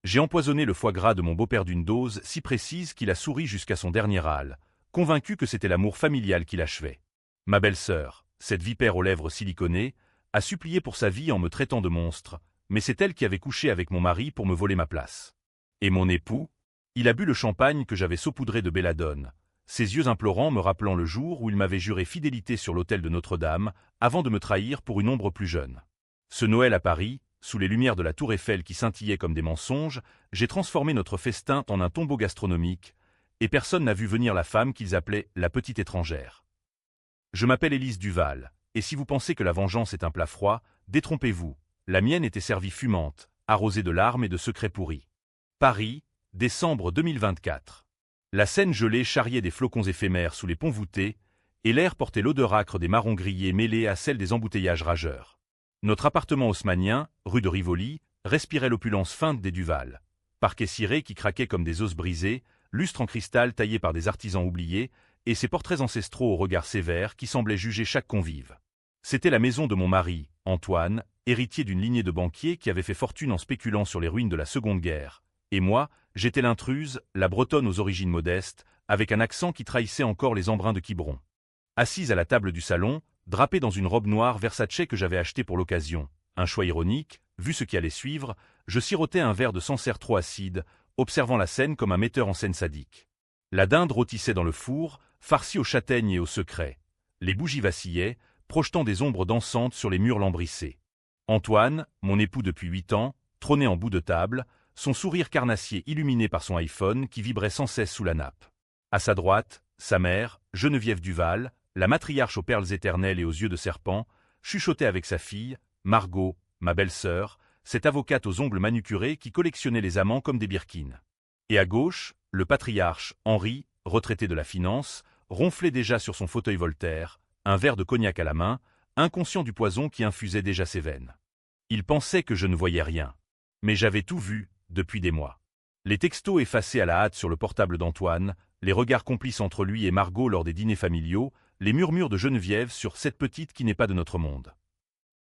J'ai empoisonné le foie gras de mon beau-père d'une dose si précise qu'il a souri jusqu'à son dernier râle, convaincu que c'était l'amour familial qui l'achevait. Ma belle-sœur, cette vipère aux lèvres siliconées, a supplié pour sa vie en me traitant de monstre, mais c'est elle qui avait couché avec mon mari pour me voler ma place. Et mon époux? Il a bu le champagne que j'avais saupoudré de belladone, ses yeux implorants me rappelant le jour où il m'avait juré fidélité sur l'autel de Notre-Dame, avant de me trahir pour une ombre plus jeune. Ce Noël à Paris, sous les lumières de la tour Eiffel qui scintillaient comme des mensonges, j'ai transformé notre festin en un tombeau gastronomique, et personne n'a vu venir la femme qu'ils appelaient la petite étrangère. Je m'appelle Élise Duval, et si vous pensez que la vengeance est un plat froid, détrompez-vous, la mienne était servie fumante, arrosée de larmes et de secrets pourris. Paris, décembre 2024. La Seine gelée charriait des flocons éphémères sous les ponts voûtés, et l'air portait l'odeur âcre des marrons grillés mêlée à celle des embouteillages rageurs. Notre appartement haussmannien, rue de Rivoli, respirait l'opulence feinte des Duval. Parquet ciré qui craquait comme des os brisés, lustre en cristal taillé par des artisans oubliés, et ses portraits ancestraux au regard sévère qui semblaient juger chaque convive. C'était la maison de mon mari, Antoine, héritier d'une lignée de banquiers qui avait fait fortune en spéculant sur les ruines de la Seconde Guerre. Et moi, j'étais l'intruse, la bretonne aux origines modestes, avec un accent qui trahissait encore les embruns de Quiberon. Assise à la table du salon, drapée dans une robe noire Versace que j'avais achetée pour l'occasion, un choix ironique, vu ce qui allait suivre, je sirotais un verre de Sancerre trop acide, observant la scène comme un metteur en scène sadique. La dinde rôtissait dans le four, farcie aux châtaignes et aux secrets. Les bougies vacillaient, projetant des ombres dansantes sur les murs lambrissés. Antoine, mon époux depuis 8 ans, trônait en bout de table, son sourire carnassier illuminé par son iPhone qui vibrait sans cesse sous la nappe. À sa droite, sa mère, Geneviève Duval, la matriarche aux perles éternelles et aux yeux de serpent, chuchotait avec sa fille, Margot, ma belle-sœur, cette avocate aux ongles manucurés qui collectionnait les amants comme des birkins. Et à gauche, le patriarche, Henri, retraité de la finance, ronflait déjà sur son fauteuil Voltaire, un verre de cognac à la main, inconscient du poison qui infusait déjà ses veines. Il pensait que je ne voyais rien. Mais j'avais tout vu, depuis des mois. Les textos effacés à la hâte sur le portable d'Antoine, les regards complices entre lui et Margot lors des dîners familiaux, les murmures de Geneviève sur cette petite qui n'est pas de notre monde.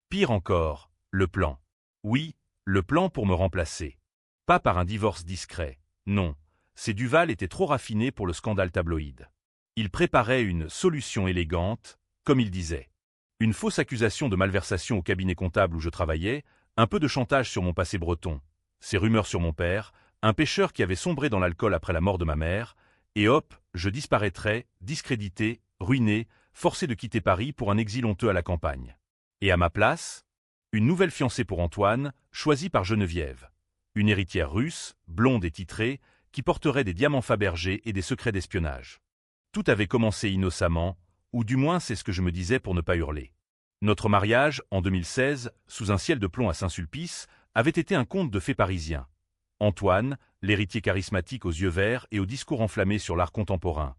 Pire encore, le plan. Oui, le plan pour me remplacer. Pas par un divorce discret, non. Ces Duval étaient trop raffinés pour le scandale tabloïd. Ils préparaient une solution élégante, comme ils disaient. Une fausse accusation de malversation au cabinet comptable où je travaillais, un peu de chantage sur mon passé breton, ces rumeurs sur mon père, un pêcheur qui avait sombré dans l'alcool après la mort de ma mère, et hop, je disparaîtrais, discrédité, ruiné, forcé de quitter Paris pour un exil honteux à la campagne. Et à ma place, une nouvelle fiancée pour Antoine, choisie par Geneviève. Une héritière russe, blonde et titrée, qui porterait des diamants Fabergé et des secrets d'espionnage. Tout avait commencé innocemment, ou du moins c'est ce que je me disais pour ne pas hurler. Notre mariage, en 2016, sous un ciel de plomb à Saint-Sulpice, avait été un conte de fées parisien. Antoine, l'héritier charismatique aux yeux verts et au discours enflammé sur l'art contemporain.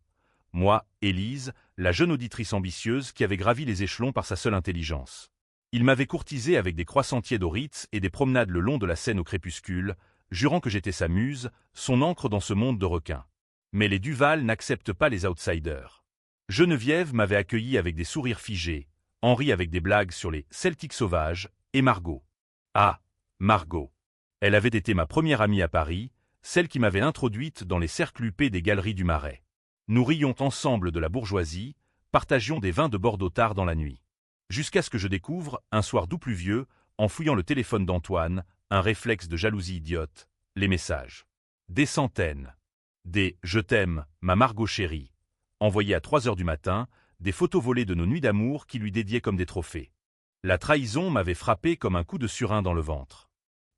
Moi, Élise, la jeune auditrice ambitieuse qui avait gravi les échelons par sa seule intelligence. Il m'avait courtisé avec des croissantiers d'Oritz et des promenades le long de la Seine au crépuscule, jurant que j'étais sa muse, son ancre dans ce monde de requins. Mais les Duval n'acceptent pas les outsiders. Geneviève m'avait accueilli avec des sourires figés, Henri avec des blagues sur les Celtiques sauvages, et Margot. Ah, Margot. Elle avait été ma première amie à Paris, celle qui m'avait introduite dans les cercles huppés des galeries du Marais. Nous rions ensemble de la bourgeoisie, partagions des vins de Bordeaux tard dans la nuit. Jusqu'à ce que je découvre, un soir doux pluvieux, en fouillant le téléphone d'Antoine, un réflexe de jalousie idiote, les messages. Des centaines. Des « Je t'aime, ma Margot chérie », envoyés à 3 heures du matin, des photos volées de nos nuits d'amour qui lui dédiaient comme des trophées. La trahison m'avait frappé comme un coup de surin dans le ventre.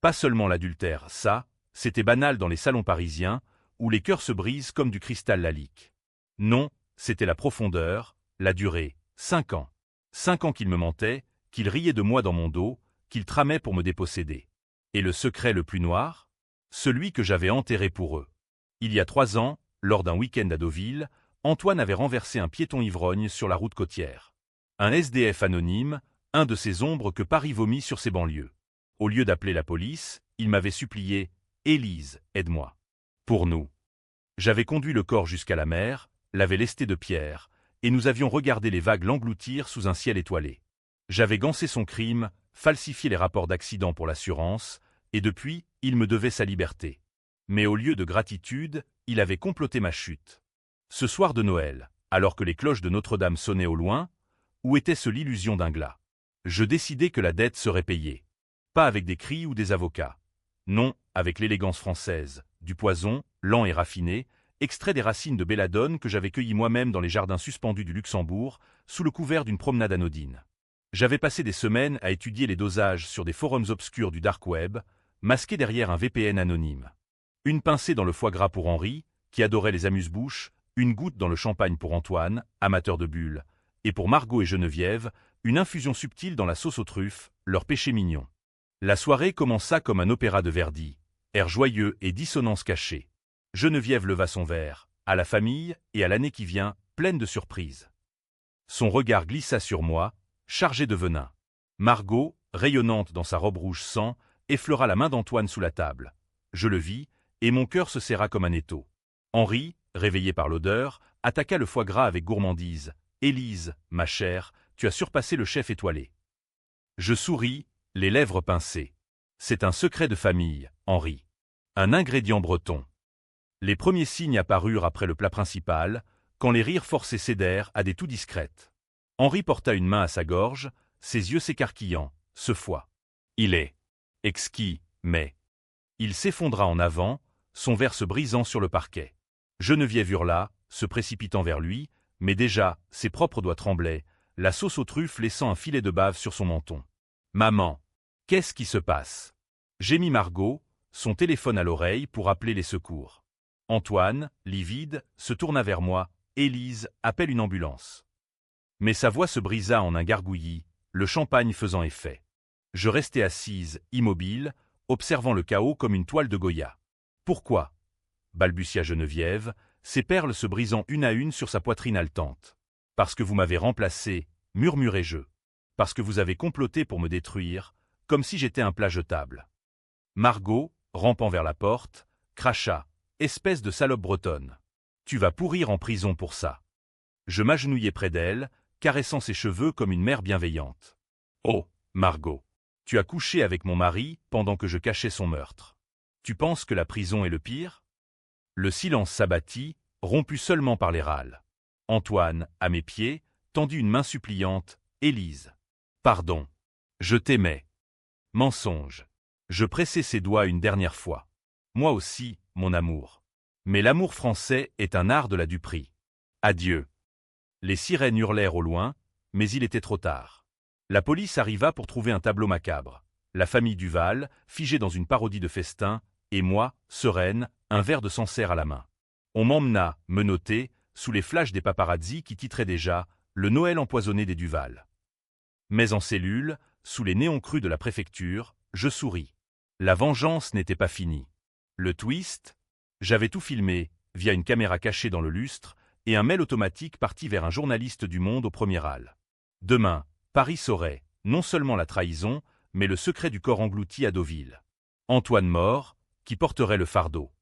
Pas seulement l'adultère, ça, c'était banal dans les salons parisiens, où les cœurs se brisent comme du cristal lalique. Non, c'était la profondeur, la durée, 5 ans. 5 ans qu'il me mentait, qu'il riait de moi dans mon dos, qu'il tramait pour me déposséder. Et le secret le plus noir? Celui que j'avais enterré pour eux. Il y a 3 ans, lors d'un week-end à Deauville, Antoine avait renversé un piéton ivrogne sur la route côtière. Un SDF anonyme, un de ces ombres que Paris vomit sur ses banlieues. Au lieu d'appeler la police, il m'avait supplié « Élise, aide-moi ». Pour nous. J'avais conduit le corps jusqu'à la mer, l'avais lesté de pierres, et nous avions regardé les vagues l'engloutir sous un ciel étoilé. J'avais gancé son crime, falsifié les rapports d'accident pour l'assurance, et depuis, il me devait sa liberté. Mais au lieu de gratitude, il avait comploté ma chute. Ce soir de Noël, alors que les cloches de Notre-Dame sonnaient au loin, où était-ce l'illusion d'un glas? Je décidai que la dette serait payée. Pas avec des cris ou des avocats. Non, avec l'élégance française, du poison, lent et raffiné, extrait des racines de belladone que j'avais cueillies moi-même dans les jardins suspendus du Luxembourg, sous le couvert d'une promenade anodine. J'avais passé des semaines à étudier les dosages sur des forums obscurs du dark web, masqués derrière un VPN anonyme. Une pincée dans le foie gras pour Henri, qui adorait les amuse-bouches, une goutte dans le champagne pour Antoine, amateur de bulles, et pour Margot et Geneviève, une infusion subtile dans la sauce aux truffes, leur péché mignon. La soirée commença comme un opéra de Verdi, air joyeux et dissonances cachées. Geneviève leva son verre, à la famille et à l'année qui vient, pleine de surprises. Son regard glissa sur moi, chargé de venin. Margot, rayonnante dans sa robe rouge sang, effleura la main d'Antoine sous la table. Je le vis, et mon cœur se serra comme un étau. Henri, réveillé par l'odeur, attaqua le foie gras avec gourmandise. « Élise, ma chère, tu as surpassé le chef étoilé. » Je souris, les lèvres pincées. C'est un secret de famille, Henri. Un ingrédient breton. Les premiers signes apparurent après le plat principal, quand les rires forcés cédèrent à des toux discrètes. Henri porta une main à sa gorge, ses yeux s'écarquillant, ce foie. Il est exquis, mais... Il s'effondra en avant, son verre se brisant sur le parquet. Geneviève hurla, se précipitant vers lui, mais déjà, ses propres doigts tremblaient, la sauce aux truffes laissant un filet de bave sur son menton. « Maman, qu'est-ce qui se passe ?» Gémit Margot, son téléphone à l'oreille pour appeler les secours. Antoine, livide, se tourna vers moi. « Élise, appelle une ambulance. » Mais sa voix se brisa en un gargouillis, le champagne faisant effet. Je restai assise, immobile, observant le chaos comme une toile de Goya. « Pourquoi ?» balbutia Geneviève, ses perles se brisant une à une sur sa poitrine haletante. « Parce que vous m'avez remplacé, murmurai-je. Parce que vous avez comploté pour me détruire, comme si j'étais un plat jetable. » Margot, rampant vers la porte, cracha. « Espèce de salope bretonne. Tu vas pourrir en prison pour ça. » Je m'agenouillai près d'elle, caressant ses cheveux comme une mère bienveillante. « Oh, Margot, tu as couché avec mon mari pendant que je cachais son meurtre. Tu penses que la prison est le pire ?» Le silence s'abattit, rompu seulement par les râles. Antoine, à mes pieds, tendit une main suppliante. « Élise. Pardon. Je t'aimais. » Mensonge. Je pressai ses doigts une dernière fois. Moi aussi, mon amour. Mais l'amour français est un art de la duperie. Adieu. Les sirènes hurlèrent au loin, mais il était trop tard. La police arriva pour trouver un tableau macabre. La famille Duval, figée dans une parodie de festin, et moi, sereine, un verre de Sancerre à la main. On m'emmena, menotté, sous les flashs des paparazzis qui titraient déjà « Le Noël empoisonné des Duval ». Mais en cellule, sous les néons crus de la préfecture, je souris. La vengeance n'était pas finie. Le twist, j'avais tout filmé, via une caméra cachée dans le lustre, et un mail automatique parti vers un journaliste du Monde au premier râle. Demain, Paris saurait, non seulement la trahison, mais le secret du corps englouti à Deauville. Antoine mort, qui porterait le fardeau.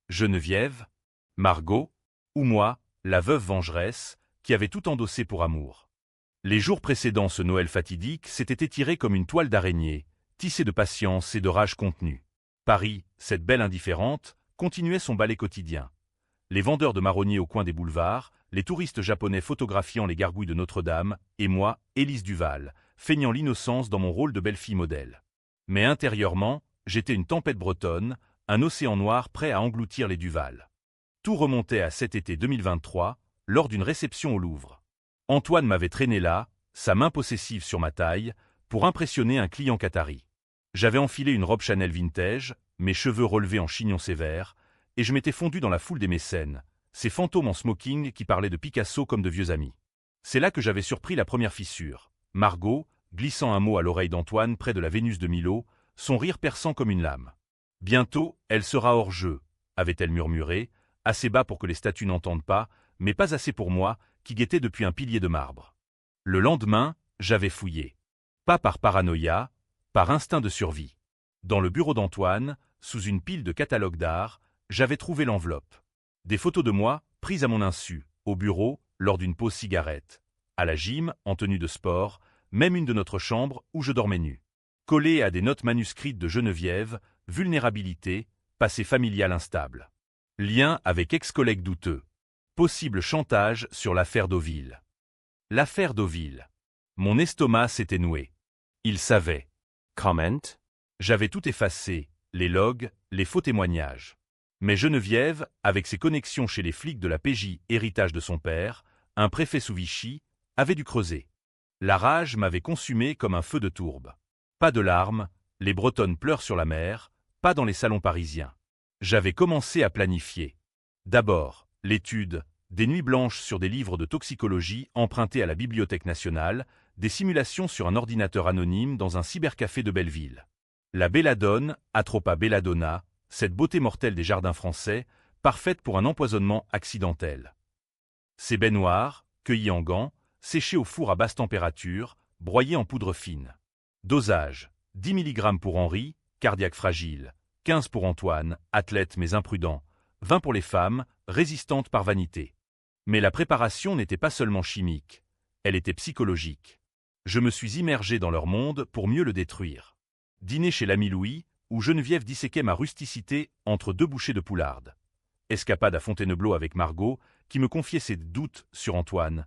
Geneviève, Margot, ou moi, la veuve vengeresse, qui avait tout endossé pour amour. Les jours précédant ce Noël fatidique s'étaient étirés comme une toile d'araignée, tissée de patience et de rage contenue. Paris, cette belle indifférente, continuait son ballet quotidien. Les vendeurs de marronniers au coin des boulevards, les touristes japonais photographiant les gargouilles de Notre-Dame, et moi, Élise Duval, feignant l'innocence dans mon rôle de belle-fille modèle. Mais intérieurement, j'étais une tempête bretonne, un océan noir prêt à engloutir les Duval. Tout remontait à cet été 2023, lors d'une réception au Louvre. Antoine m'avait traîné là, sa main possessive sur ma taille, pour impressionner un client qatari. J'avais enfilé une robe Chanel vintage, mes cheveux relevés en chignon sévère, et je m'étais fondu dans la foule des mécènes, ces fantômes en smoking qui parlaient de Picasso comme de vieux amis. C'est là que j'avais surpris la première fissure. Margot, glissant un mot à l'oreille d'Antoine près de la Vénus de Milo, son rire perçant comme une lame. « Bientôt, elle sera hors jeu », avait-elle murmuré, assez bas pour que les statues n'entendent pas, mais pas assez pour moi, qui guettais depuis un pilier de marbre. Le lendemain, j'avais fouillé. Pas par paranoïa, par instinct de survie. Dans le bureau d'Antoine, sous une pile de catalogues d'art, j'avais trouvé l'enveloppe. Des photos de moi, prises à mon insu, au bureau, lors d'une pause cigarette. À la gym, en tenue de sport, même une de notre chambre où je dormais nu. Collées à des notes manuscrites de Geneviève, vulnérabilité, passé familial instable. Lien avec ex-collègues douteux. Possible chantage sur l'affaire Deauville. L'affaire Deauville. Mon estomac s'était noué. Il savait. Comment? J'avais tout effacé, les logs, les faux témoignages. Mais Geneviève, avec ses connexions chez les flics de la PJ, héritage de son père, un préfet sous Vichy, avait dû creuser. La rage m'avait consumé comme un feu de tourbe. Pas de larmes, les Bretonnes pleurent sur la mer, pas dans les salons parisiens. J'avais commencé à planifier. D'abord, l'étude, des nuits blanches sur des livres de toxicologie empruntés à la Bibliothèque nationale, des simulations sur un ordinateur anonyme dans un cybercafé de Belleville. La belladone, Atropa belladonna, cette beauté mortelle des jardins français, parfaite pour un empoisonnement accidentel. Ces baies noires, cueillies en gants, séchées au four à basse température, broyées en poudre fine. Dosage, 10 mg pour Henri, cardiaque fragile, 15 pour Antoine, athlète mais imprudent, 20 pour les femmes, résistantes par vanité. Mais la préparation n'était pas seulement chimique, elle était psychologique. Je me suis immergé dans leur monde pour mieux le détruire. Dîner chez l'ami Louis, où Geneviève disséquait ma rusticité entre deux bouchées de poularde. Escapade à Fontainebleau avec Margot, qui me confiait ses doutes sur Antoine.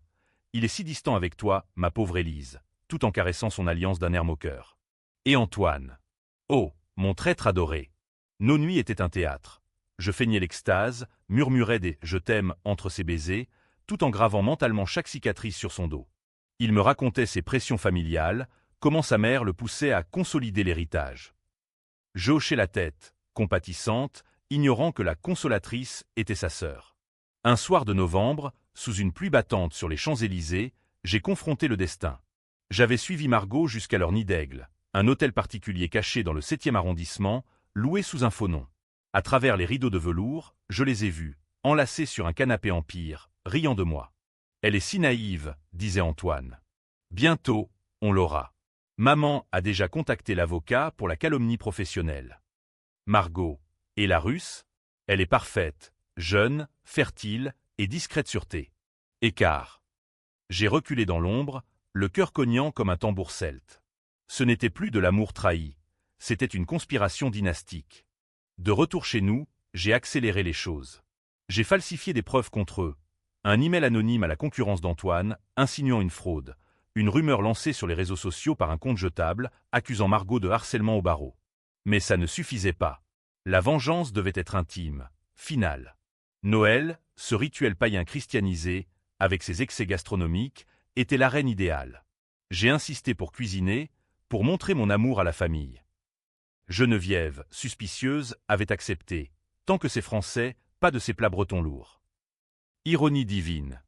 Il est si distant avec toi, ma pauvre Élise, tout en caressant son alliance d'un air moqueur. Et Antoine. Oh, mon traître adoré. Nos nuits étaient un théâtre. Je feignais l'extase, murmurais des « je t'aime » entre ses baisers, tout en gravant mentalement chaque cicatrice sur son dos. Il me racontait ses pressions familiales, comment sa mère le poussait à consolider l'héritage. Je hochais la tête, compatissante, ignorant que la consolatrice était sa sœur. Un soir de novembre, sous une pluie battante sur les Champs-Élysées, j'ai confronté le destin. J'avais suivi Margot jusqu'à leur nid d'aigle, un hôtel particulier caché dans le 7e arrondissement, loué sous un faux nom. À travers les rideaux de velours, je les ai vus, enlacés sur un canapé empire, riant de moi. « Elle est si naïve », disait Antoine. « Bientôt, on l'aura. Maman a déjà contacté l'avocat pour la calomnie professionnelle. » Margot. Et la Russe? Elle est parfaite, jeune, fertile et discrète sûreté. Écart. J'ai reculé dans l'ombre, le cœur cognant comme un tambour celte. Ce n'était plus de l'amour trahi, c'était une conspiration dynastique. De retour chez nous, j'ai accéléré les choses. J'ai falsifié des preuves contre eux. Un email anonyme à la concurrence d'Antoine, insinuant une fraude. Une rumeur lancée sur les réseaux sociaux par un compte jetable, accusant Margot de harcèlement au barreau. Mais ça ne suffisait pas. La vengeance devait être intime, finale. Noël, ce rituel païen christianisé, avec ses excès gastronomiques, était l'arène idéale. J'ai insisté pour cuisiner, pour montrer mon amour à la famille. Geneviève, suspicieuse, avait accepté. Tant que c'est français, pas de ces plats bretons lourds. Ironie divine.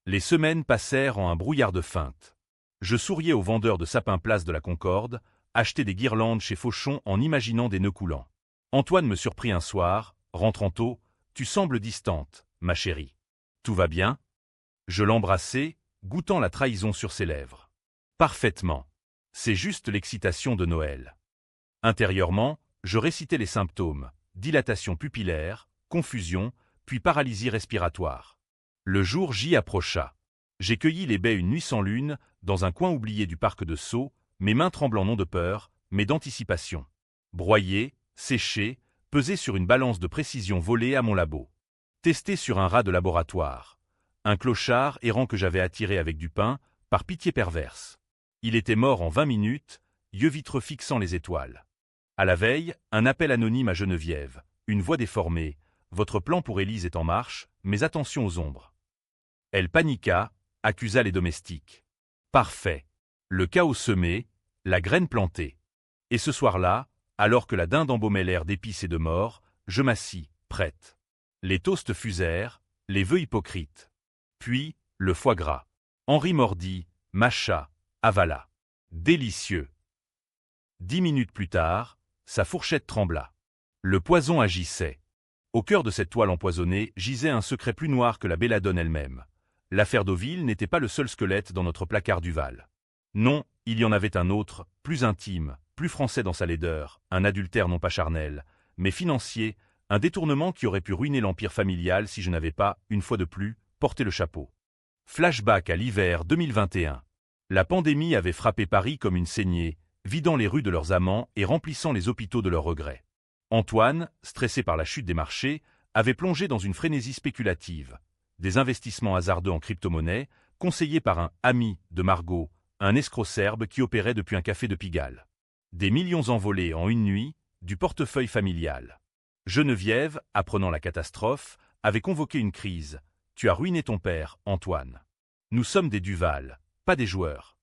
Les semaines passèrent en un brouillard de feinte. Je souriais aux vendeurs de sapins place de la Concorde, achetais des guirlandes chez Fauchon en imaginant des nœuds coulants. Antoine me surprit un soir, rentrant tôt, « Tu sembles distante, ma chérie. Tout va bien ?» Je l'embrassai, goûtant la trahison sur ses lèvres. Parfaitement. C'est juste l'excitation de Noël. Intérieurement, je récitais les symptômes, dilatation pupillaire, confusion, puis paralysie respiratoire. Le jour J approcha. J'ai cueilli les baies une nuit sans lune, dans un coin oublié du parc de Sceaux, mes mains tremblant non de peur, mais d'anticipation. Broyé, séché, pesé sur une balance de précision volée à mon labo. Testé sur un rat de laboratoire. Un clochard errant que j'avais attiré avec du pain, par pitié perverse. Il était mort en 20 minutes, yeux vitreux fixant les étoiles. À la veille, un appel anonyme à Geneviève, une voix déformée. « Votre plan pour Élise est en marche, mais attention aux ombres. » Elle paniqua, accusa les domestiques. Parfait. Le chaos semé, la graine plantée. Et ce soir-là, alors que la dinde embaumait l'air d'épices et de mort, je m'assis, prête. Les toasts fusèrent, les vœux hypocrites. Puis, le foie gras. Henri mordit, mâcha, avala. Délicieux. 10 minutes plus tard, sa fourchette trembla. Le poison agissait. Au cœur de cette toile empoisonnée gisait un secret plus noir que la belladone elle-même. L'affaire Deauville n'était pas le seul squelette dans notre placard duval. Non, il y en avait un autre, plus intime, plus français dans sa laideur, un adultère non pas charnel, mais financier, un détournement qui aurait pu ruiner l'empire familial si je n'avais pas, une fois de plus, porté le chapeau. Flashback à l'hiver 2021. La pandémie avait frappé Paris comme une saignée, vidant les rues de leurs amants et remplissant les hôpitaux de leurs regrets. Antoine, stressé par la chute des marchés, avait plongé dans une frénésie spéculative. Des investissements hasardeux en crypto-monnaie, conseillés par un ami de Margot, un escroc serbe qui opérait depuis un café de Pigalle. Des millions envolés en une nuit, du portefeuille familial. Geneviève, apprenant la catastrophe, avait convoqué une crise. « Tu as ruiné ton père, Antoine. Nous sommes des Duval, pas des joueurs. »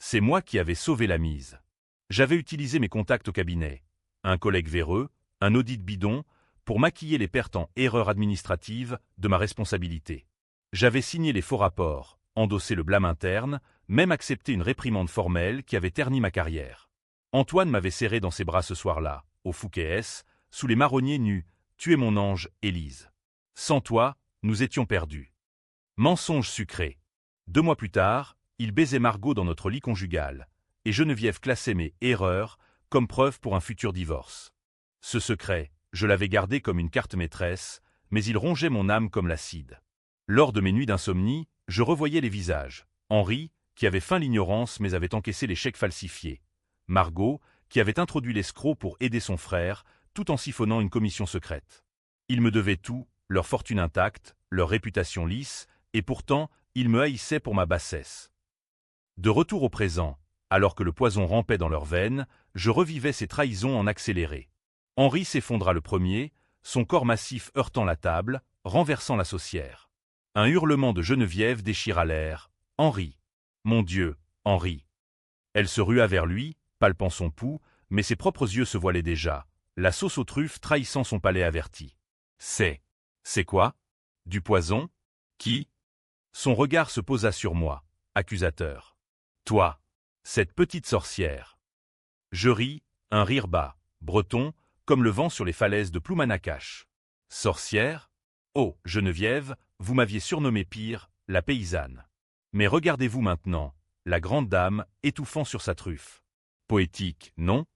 C'est moi qui avais sauvé la mise. J'avais utilisé mes contacts au cabinet. Un collègue véreux, un audit bidon, pour maquiller les pertes en erreurs administratives de ma responsabilité. J'avais signé les faux rapports, endossé le blâme interne, même accepté une réprimande formelle qui avait terni ma carrière. Antoine m'avait serré dans ses bras ce soir-là, au Fouquet-S, sous les marronniers nus. « Tu es mon ange, Élise. Sans toi, nous étions perdus. » Mensonge sucré. 2 mois plus tard, il baisait Margot dans notre lit conjugal, et Geneviève classait mes erreurs comme preuve pour un futur divorce. Ce secret, je l'avais gardé comme une carte maîtresse, mais il rongeait mon âme comme l'acide. Lors de mes nuits d'insomnie, je revoyais les visages. Henri, qui avait feint l'ignorance mais avait encaissé les chèques falsifiés. Margot, qui avait introduit l'escroc pour aider son frère, tout en siphonnant une commission secrète. Ils me devaient tout, leur fortune intacte, leur réputation lisse, et pourtant, ils me haïssaient pour ma bassesse. De retour au présent, alors que le poison rampait dans leurs veines, je revivais ces trahisons en accéléré. Henri s'effondra le premier, son corps massif heurtant la table, renversant la saucière. Un hurlement de Geneviève déchira l'air. « Henri! Mon Dieu, Henri !» Elle se rua vers lui, palpant son pouls, mais ses propres yeux se voilaient déjà, la sauce aux truffes trahissant son palais averti. « C'est quoi? Du poison? Qui ?» Son regard se posa sur moi, accusateur. « Toi, cette petite sorcière. » Je ris, un rire bas, breton, comme le vent sur les falaises de Ploumanacache. « Sorcière? Oh, Geneviève, vous m'aviez surnommé pire, la paysanne. Mais regardez-vous maintenant, la grande dame, étouffant sur sa truffe. Poétique, non? »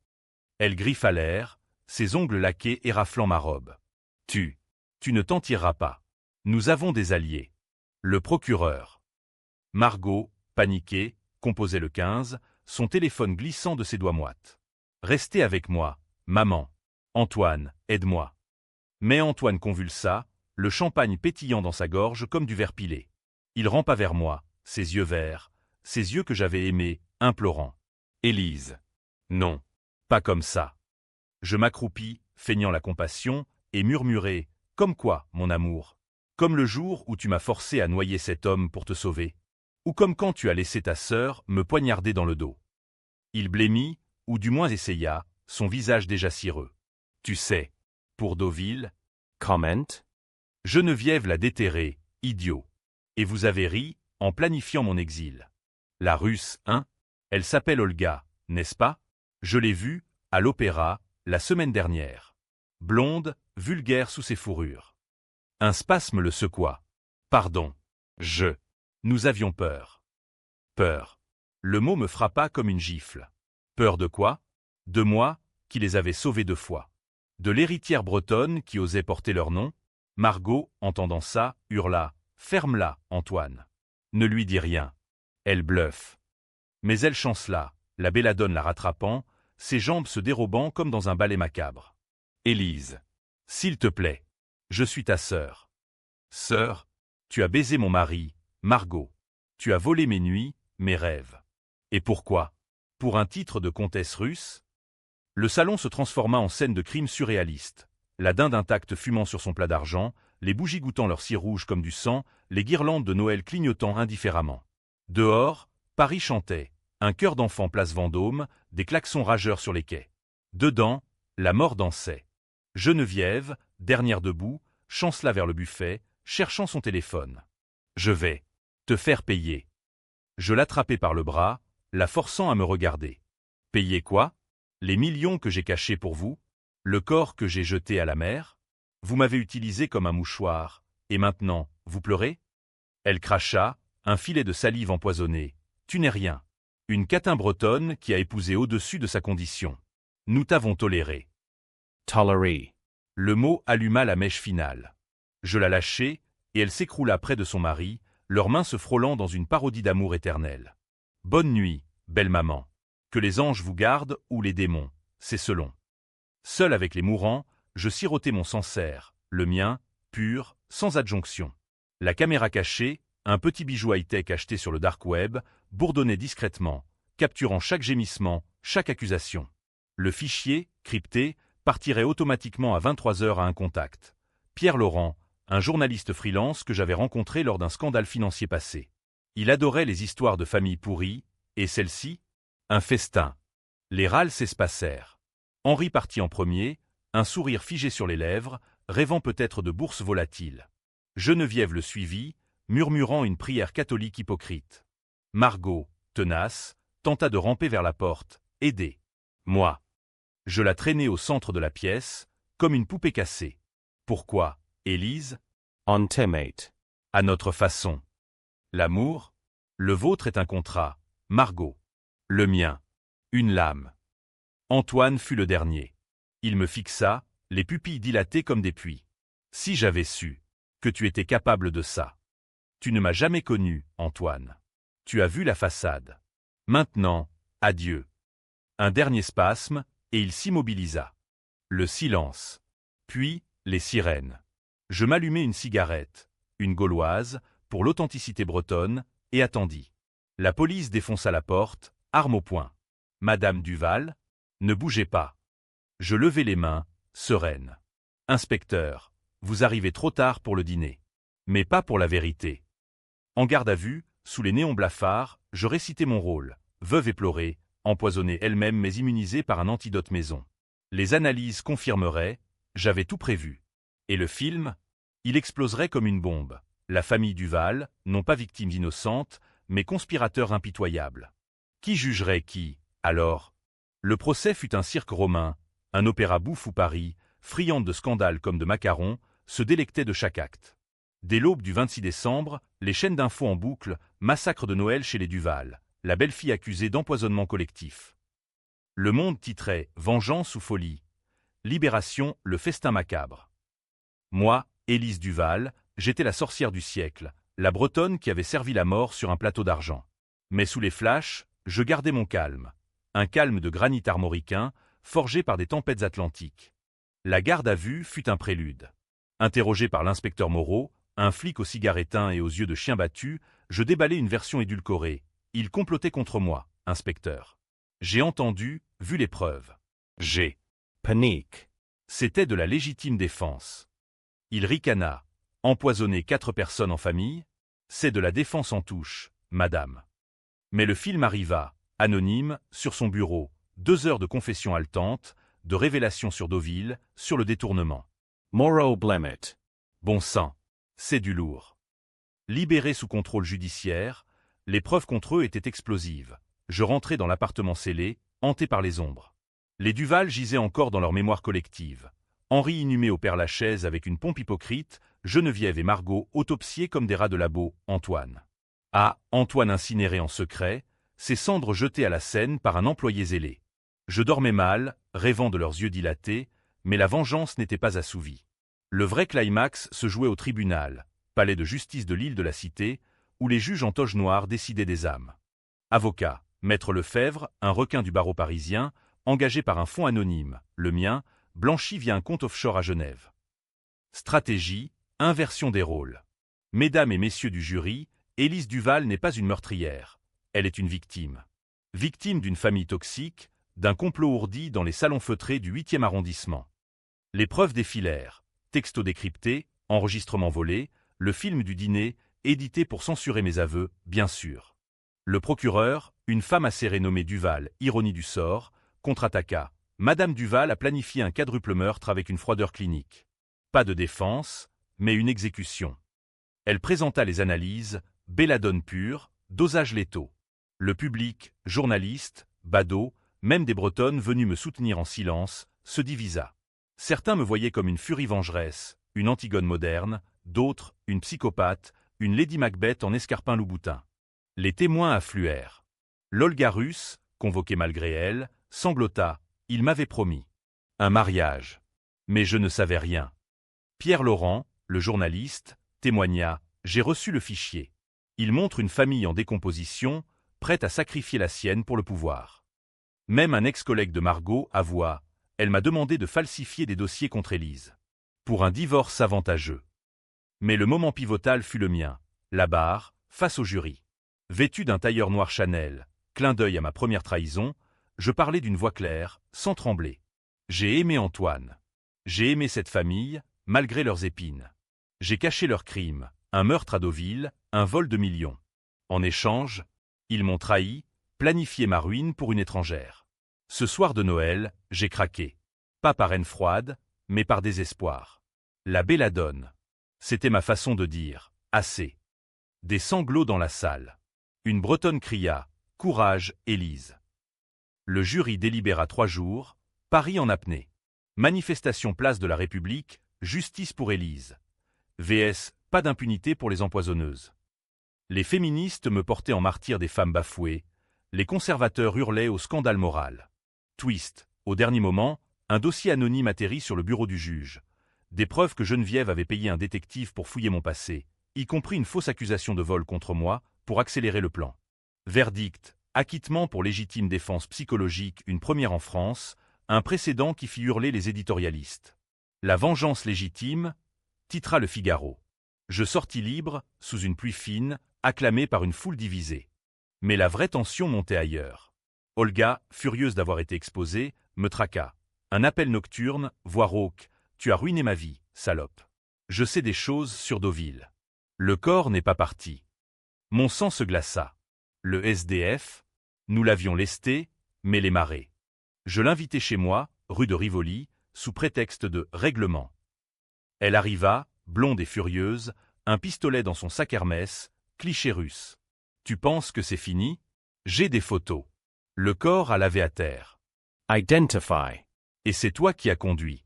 Elle griffa l'air, ses ongles laqués éraflant ma robe. « Tu ne t'en tireras pas. Nous avons des alliés. Le procureur. » Margot, paniquée, composait le 15, son téléphone glissant de ses doigts moites. « Restez avec moi, maman. Antoine, aide-moi. » Mais Antoine convulsa, le champagne pétillant dans sa gorge comme du verre pilé. Il rampa vers moi, ses yeux verts, ces yeux que j'avais aimés, implorant. « Élise. Non. Pas comme ça. » Je m'accroupis, feignant la compassion, et murmurai « Comme quoi, mon amour? Comme le jour où tu m'as forcé à noyer cet homme pour te sauver? Ou comme quand tu as laissé ta sœur me poignarder dans le dos? » Il blêmit, ou du moins essaya, son visage déjà cireux. « Tu sais, pour Deauville... » Comment? Geneviève l'a déterré, idiot. Et vous avez ri, en planifiant mon exil. La Russe, hein? Elle s'appelle Olga, n'est-ce pas? Je l'ai vue, à l'opéra, la semaine dernière. Blonde, vulgaire sous ses fourrures. Un spasme le secoua. Pardon. Nous avions peur. Peur. Le mot me frappa comme une gifle. Peur de quoi? De moi, qui les avais sauvés 2 fois. De l'héritière bretonne qui osait porter leur nom? Margot, entendant ça, hurla. Ferme-la, Antoine. Ne lui dis rien. Elle bluffe. Mais elle chancela, la belladone la rattrapant, ses jambes se dérobant comme dans un ballet macabre. Élise. S'il te plaît. Je suis ta sœur. Sœur? Tu as baisé mon mari, Margot. Tu as volé mes nuits, mes rêves. Et pourquoi? Pour un titre de comtesse russe? Le salon se transforma en scène de crime surréaliste. La dinde intacte fumant sur son plat d'argent, les bougies goûtant leur cire rouge comme du sang, les guirlandes de Noël clignotant indifféremment. Dehors, Paris chantait, un chœur d'enfants place Vendôme, des klaxons rageurs sur les quais. Dedans, la mort dansait. Geneviève, dernière debout, chancela vers le buffet, cherchant son téléphone. « Je vais te faire payer. » Je l'attrapai par le bras, la forçant à me regarder. « Payer quoi? Les millions que j'ai cachés pour vous? Le corps que j'ai jeté à la mer? Vous m'avez utilisé comme un mouchoir, et maintenant, vous pleurez ?» Elle cracha, un filet de salive empoisonnée. « Tu n'es rien. Une catin bretonne qui a épousé au-dessus de sa condition. Nous t'avons toléré. » Toleré. Le mot alluma la mèche finale. Je la lâchai, et elle s'écroula près de son mari, leurs mains se frôlant dans une parodie d'amour éternel. « Bonne nuit, belle maman. Que les anges vous gardent ou les démons, c'est selon. » Seul avec les mourants, je sirotais mon Sancerre, le mien, pur, sans adjonction. La caméra cachée, un petit bijou high-tech acheté sur le dark web, bourdonnait discrètement, capturant chaque gémissement, chaque accusation. Le fichier, crypté, partirait automatiquement à 23h à un contact. Pierre Laurent, un journaliste freelance que j'avais rencontré lors d'un scandale financier passé. Il adorait les histoires de familles pourries, et celle-ci, un festin. Les râles s'espacèrent. Henri partit en premier, un sourire figé sur les lèvres, rêvant peut-être de bourse volatile. Geneviève le suivit, murmurant une prière catholique hypocrite. Margot, tenace, tenta de ramper vers la porte, aidée. Moi. Je la traînai au centre de la pièce, comme une poupée cassée. Pourquoi, Élise? Antemate. À notre façon. L'amour? Le vôtre est un contrat, Margot. Le mien. Une lame. Antoine fut le dernier. Il me fixa, les pupilles dilatées comme des puits. Si j'avais su que tu étais capable de ça. Tu ne m'as jamais connu, Antoine. Tu as vu la façade. Maintenant, adieu. Un dernier spasme, et il s'immobilisa. Le silence. Puis, les sirènes. Je m'allumai une cigarette, une gauloise, pour l'authenticité bretonne, et attendis. La police défonça la porte, arme au poing. Madame Duval, ne bougez pas. Je levai les mains, sereine. Inspecteur, vous arrivez trop tard pour le dîner. Mais pas pour la vérité. En garde à vue, sous les néons blafards, je récitais mon rôle, veuve éplorée, empoisonnée elle-même mais immunisée par un antidote maison. Les analyses confirmeraient, j'avais tout prévu. Et le film? Il exploserait comme une bombe. La famille Duval, non pas victimes innocentes, mais conspirateurs impitoyables. Qui jugerait qui, alors? Le procès fut un cirque romain, un opéra bouffe où Paris, friande de scandales comme de macarons, se délectait de chaque acte. Dès l'aube du 26 décembre, les chaînes d'infos en boucle, massacre de Noël chez les Duval, la belle-fille accusée d'empoisonnement collectif. Le Monde titrait « Vengeance ou folie ». Libération, le festin macabre. Moi, Élise Duval, j'étais la sorcière du siècle, la bretonne qui avait servi la mort sur un plateau d'argent. Mais sous les flashs, je gardais mon calme. Un calme de granit armoricain, forgé par des tempêtes atlantiques. La garde à vue fut un prélude. Interrogé par l'inspecteur Moreau, un flic au cigare éteint et aux yeux de chien battu, je déballai une version édulcorée. Il complotait contre moi, inspecteur. J'ai entendu, vu les preuves. J'ai. Panique. C'était de la légitime défense. Il ricana. Empoisonner 4 personnes en famille? C'est de la défense en touche, madame. Mais le film arriva, anonyme, sur son bureau. 2 heures de confession haletante, de révélations sur Deauville, sur le détournement. Moreau Blemet. Bon sang. C'est du lourd. Libérés sous contrôle judiciaire, les preuves contre eux étaient explosives. Je rentrai dans l'appartement scellé, hanté par les ombres. Les Duval gisaient encore dans leur mémoire collective. Henri inhumé au Père-Lachaise avec une pompe hypocrite, Geneviève et Margot autopsiés comme des rats de labo, Antoine. Ah, Antoine incinéré en secret, ses cendres jetées à la Seine par un employé zélé. Je dormais mal, rêvant de leurs yeux dilatés, mais la vengeance n'était pas assouvie. Le vrai climax se jouait au tribunal, palais de justice de l'île de la Cité, où les juges en toge noire décidaient des âmes. Avocat, Maître Lefebvre, un requin du barreau parisien, engagé par un fonds anonyme, le mien, blanchi via un compte offshore à Genève. Stratégie, inversion des rôles. Mesdames et messieurs du jury, Élise Duval n'est pas une meurtrière, elle est une victime. Victime d'une famille toxique, d'un complot ourdi dans les salons feutrés du 8e arrondissement. Les preuves défilèrent, textos décryptés, enregistrements volés, le film du dîner, édité pour censurer mes aveux, bien sûr. Le procureur, une femme acérée nommée Duval, ironie du sort, contre-attaqua. Madame Duval a planifié un quadruple meurtre avec une froideur clinique. Pas de défense, mais une exécution. Elle présenta les analyses, belladone pure, dosage létaux. Le public, journalistes, badauds, même des Bretonnes venues me soutenir en silence, se divisa. Certains me voyaient comme une furie vengeresse, une Antigone moderne, d'autres, une psychopathe, une Lady Macbeth en escarpin louboutin. Les témoins affluèrent. L'Olga russe, convoquée malgré elle, sanglota. Il m'avait promis un mariage. Mais je ne savais rien. Pierre Laurent, le journaliste, témoigna. J'ai reçu le fichier. Il montre une famille en décomposition, prête à sacrifier la sienne pour le pouvoir. Même un ex-collègue de Margot avoua. elle m'a demandé de falsifier des dossiers contre Élise. Pour un divorce avantageux. Mais le moment pivotal fut le mien, la barre, face au jury. Vêtu d'un tailleur noir Chanel, clin d'œil à ma première trahison, je parlais d'une voix claire, sans trembler. J'ai aimé Antoine. J'ai aimé cette famille, malgré leurs épines. J'ai caché leurs crimes, un meurtre à Deauville, un vol de millions. En échange, ils m'ont trahi, planifié ma ruine pour une étrangère. Ce soir de Noël, j'ai craqué. Pas par haine froide, mais par désespoir. La belladone. C'était ma façon de dire « assez ». Des sanglots dans la salle. Une Bretonne cria « Courage, Élise ». Le jury délibéra 3 jours, Paris en apnée. Manifestation place de la République, justice pour Élise. VS, pas d'impunité pour les empoisonneuses. Les féministes me portaient en martyr des femmes bafouées, les conservateurs hurlaient au scandale moral. Twist, au dernier moment, un dossier anonyme atterrit sur le bureau du juge. Des preuves que Geneviève avait payé un détective pour fouiller mon passé, y compris une fausse accusation de vol contre moi, pour accélérer le plan. Verdict, acquittement pour légitime défense psychologique, une première en France, un précédent qui fit hurler les éditorialistes. La vengeance légitime, titra Le Figaro. Je sortis libre, sous une pluie fine, acclamé par une foule divisée. Mais la vraie tension montait ailleurs. Olga, furieuse d'avoir été exposée, me traqua. Un appel nocturne, voix rauque. Tu as ruiné ma vie, salope. Je sais des choses sur Deauville. Le corps n'est pas parti. Mon sang se glaça. Le SDF, nous l'avions lesté, mais les marées. Je l'invitai chez moi, rue de Rivoli, sous prétexte de règlement. Elle arriva, blonde et furieuse, un pistolet dans son sac Hermès, cliché russe. Tu penses que c'est fini? J'ai des photos. Le corps à laver à terre. Identify. Et c'est toi qui as conduit.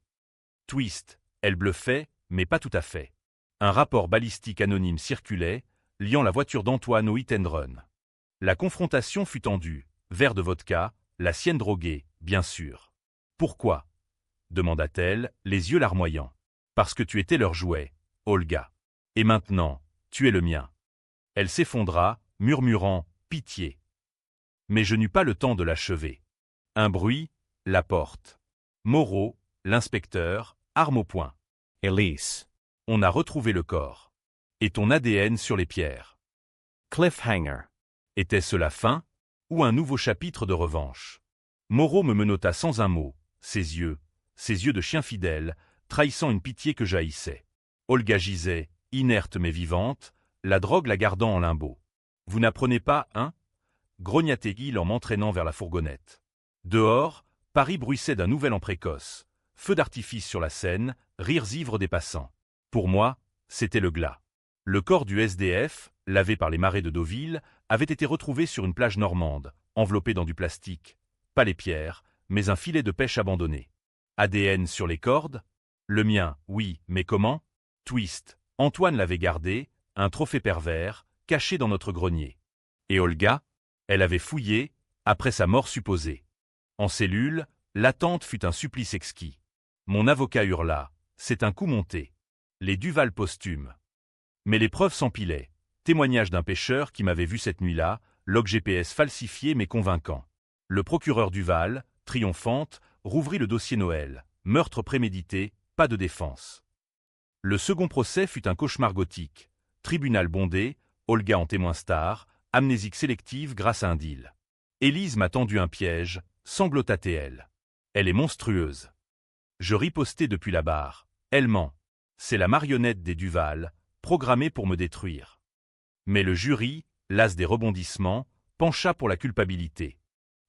Twist, elle bluffait, mais pas tout à fait. Un rapport balistique anonyme circulait, liant la voiture d'Antoine au hit and run. La confrontation fut tendue, verre de vodka, la sienne droguée, bien sûr. Pourquoi? Demanda-t-elle, les yeux larmoyants. Parce que tu étais leur jouet, Olga. Et maintenant, tu es le mien. Elle s'effondra, murmurant « Pitié ». Mais je n'eus pas le temps de l'achever. Un bruit, la porte. Moreau, l'inspecteur, arme au poing. Elise. On a retrouvé le corps. Et ton ADN sur les pierres. Cliffhanger. Était-ce la fin, ou un nouveau chapitre de revanche? Moreau me menotta sans un mot, ses yeux de chien fidèle, trahissant une pitié que j'haïssais. Olga gisait, inerte mais vivante, la drogue la gardant en limbo. Vous n'apprenez pas, hein? Grognatait-il en m'entraînant vers la fourgonnette. Dehors, Paris bruissait d'un nouvel an précoce. Feux d'artifice sur la Seine, rires ivres des passants. Pour moi, c'était le glas. Le corps du SDF, lavé par les marées de Deauville, avait été retrouvé sur une plage normande, enveloppé dans du plastique. Pas les pierres, mais un filet de pêche abandonné. ADN sur les cordes? Le mien, oui, mais comment? Twist. Antoine l'avait gardé, un trophée pervers, caché dans notre grenier. Et Olga? Elle avait fouillé, après sa mort supposée. En cellule, l'attente fut un supplice exquis. Mon avocat hurla, c'est un coup monté. Les Duval posthumes. Mais les preuves s'empilaient. Témoignage d'un pêcheur qui m'avait vu cette nuit-là, log GPS falsifié mais convaincant. Le procureur Duval, triomphante, rouvrit le dossier Noël. Meurtre prémédité, pas de défense. Le second procès fut un cauchemar gothique. Tribunal bondé, Olga en témoin star, amnésique sélective grâce à un deal. Élise m'a tendu un piège, sanglota-t-elle. Elle est monstrueuse. Je ripostai depuis la barre. Elle ment. C'est la marionnette des Duval, programmée pour me détruire. Mais le jury, las des rebondissements, pencha pour la culpabilité.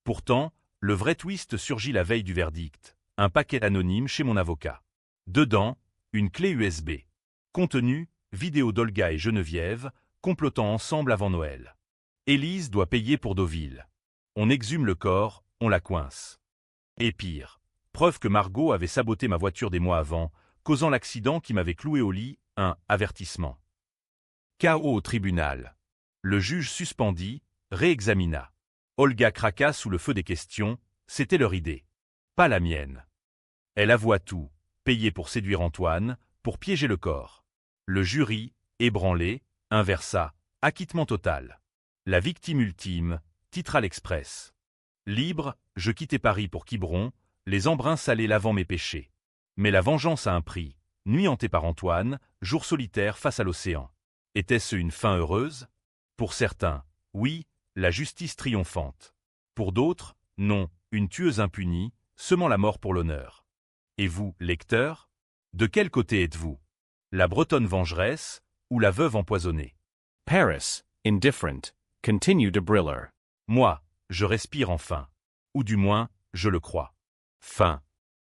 Pourtant, le vrai twist surgit la veille du verdict. Un paquet anonyme chez mon avocat. Dedans, une clé USB. Contenu, vidéo d'Olga et Geneviève, complotant ensemble avant Noël. Élise doit payer pour Deauville. On exhume le corps, on la coince. Et pire, preuve que Margot avait saboté ma voiture des mois avant, causant l'accident qui m'avait cloué au lit, un avertissement. Chaos au tribunal. Le juge suspendit, réexamina. Olga craqua sous le feu des questions, c'était leur idée. Pas la mienne. Elle avoua tout, payé pour séduire Antoine, pour piéger le corps. Le jury, ébranlé, inversa, acquittement total. La victime ultime, titra l'Express. Libre, je quittais Paris pour Quiberon, Les embruns salés lavant mes péchés. Mais la vengeance a un prix. Nuit hantée par Antoine, jour solitaire face à l'océan. Était-ce une fin heureuse? Pour certains, oui, la justice triomphante. Pour d'autres, non, une tueuse impunie, semant la mort pour l'honneur. Et vous, lecteur? De quel côté êtes-vous? La Bretonne vengeresse ou la veuve empoisonnée? Paris, indifferent, continue de briller. Moi, je respire enfin. Ou du moins, je le crois. Fin.